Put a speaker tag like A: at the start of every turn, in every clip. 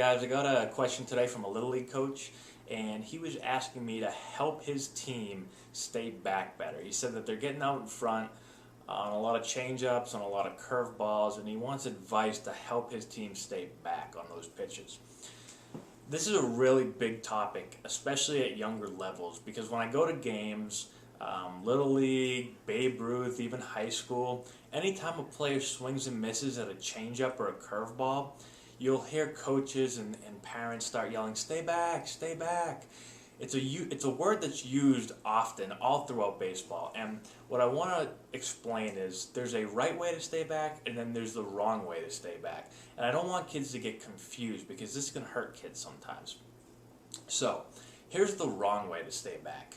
A: guys, I got a question today from a Little League coach, and he was asking me to help his team stay back better. He said that they're getting out in front on a lot of change-ups, on a lot of curveballs, and he wants advice to help his team stay back on those pitches. This is a really big topic, especially at younger levels, because when I go to games, Little League, Babe Ruth, even high school, anytime a player swings and misses at a changeup or a curveball, you'll hear coaches and parents start yelling, "Stay back, stay back." It's a word that's used often all throughout baseball, and what I want to explain is there's a right way to stay back and then there's the wrong way to stay back. And I don't want kids to get confused because this can hurt kids sometimes. So, here's the wrong way to stay back.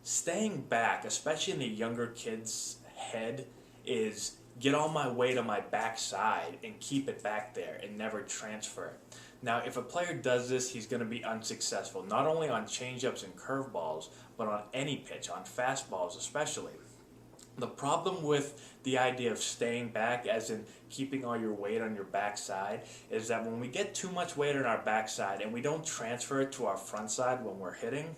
A: Staying back, especially in the younger kid's head, is get all my weight on my backside and keep it back there and never transfer it. Now, if a player does this, he's going to be unsuccessful, not only on changeups and curveballs, but on any pitch, on fastballs especially. The problem with the idea of staying back, as in keeping all your weight on your backside, is that when we get too much weight on our backside and we don't transfer it to our front side when we're hitting,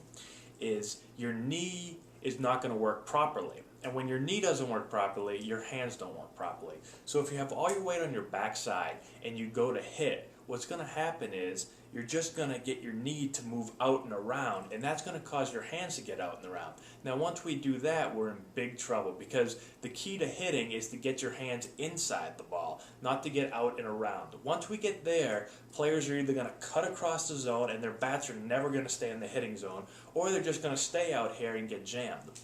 A: is your knee is not going to work properly. And when your knee doesn't work properly, your hands don't work properly. So if you have all your weight on your backside and you go to hit, what's going to happen is you're just going to get your knee to move out and around, and that's going to cause your hands to get out and around. Now, once we do that, we're in big trouble because the key to hitting is to get your hands inside the ball, not to get out and around. Once we get there, players are either going to cut across the zone and their bats are never going to stay in the hitting zone, or they're just going to stay out here and get jammed.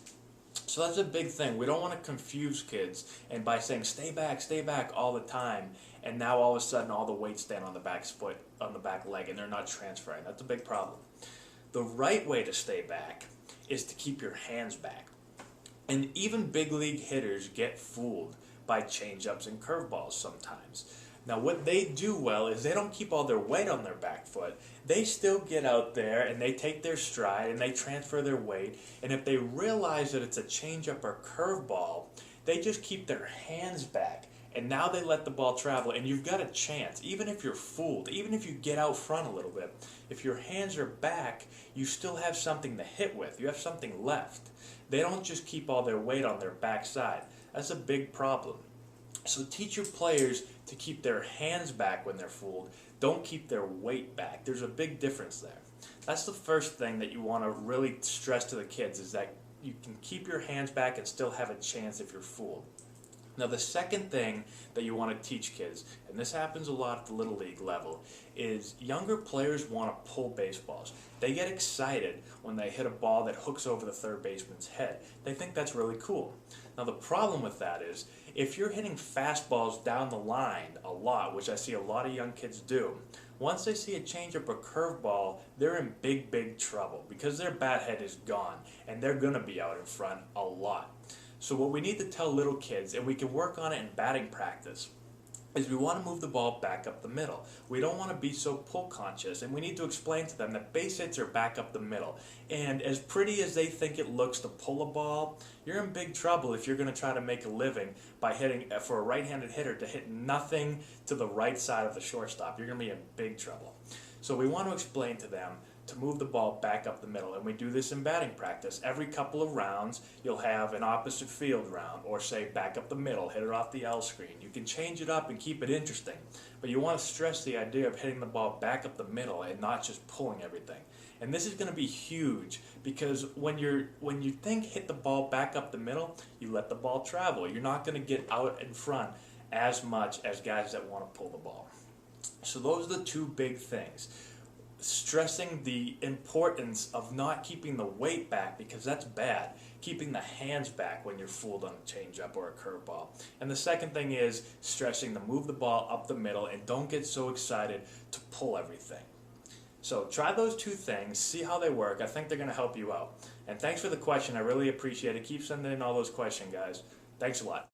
A: So that's a big thing. We don't want to confuse kids, and by saying stay back all the time, and now all of a sudden all the weight stand on the back foot, on the back leg, and they're not transferring. That's a big problem. The right way to stay back is to keep your hands back. And even big league hitters get fooled by changeups and curveballs sometimes. Now what they do well is they don't keep all their weight on their back foot. They still get out there and they take their stride and they transfer their weight. And if they realize that it's a changeup or curveball, they just keep their hands back. And now they let the ball travel, and you've got a chance, even if you're fooled, even if you get out front a little bit. If your hands are back, you still have something to hit with. You have something left. They don't just keep all their weight on their backside. That's a big problem. So teach your players to keep their hands back when they're fooled. Don't keep their weight back. There's a big difference there. That's the first thing that you want to really stress to the kids, is that you can keep your hands back and still have a chance if you're fooled. Now the second thing that you want to teach kids, and this happens a lot at the Little League level, is younger players want to pull baseballs. They get excited when they hit a ball that hooks over the third baseman's head. They think that's really cool. Now the problem with that is, if you're hitting fastballs down the line a lot, which I see a lot of young kids do, once they see a changeup or curveball, they're in big trouble because their bat head is gone and they're going to be out in front a lot. So what we need to tell little kids, and we can work on it in batting practice, is we want to move the ball back up the middle. We don't want to be so pull conscious, and we need to explain to them that base hits are back up the middle. And as pretty as they think it looks to pull a ball, you're in big trouble if you're going to try to make a living by hitting, for a right-handed hitter to hit nothing to the right side of the shortstop. You're going to be in big trouble. So we want to explain to them to move the ball back up the middle, and we do this in batting practice. Every couple of rounds, you'll have an opposite field round, or say back up the middle, hit it off the L screen. You can change it up and keep it interesting, but you want to stress the idea of hitting the ball back up the middle and not just pulling everything. And this is going to be huge, because when you think hit the ball back up the middle, you let the ball travel. You're not going to get out in front as much as guys that want to pull the ball. So those are the two big things. Stressing the importance of not keeping the weight back, because that's bad. Keeping the hands back when you're fooled on a changeup or a curveball. And the second thing is stressing to move the ball up the middle and don't get so excited to pull everything. So try those two things, see how they work. I think they're going to help you out. And thanks for the question. I really appreciate it. Keep sending in all those questions, guys. Thanks a lot.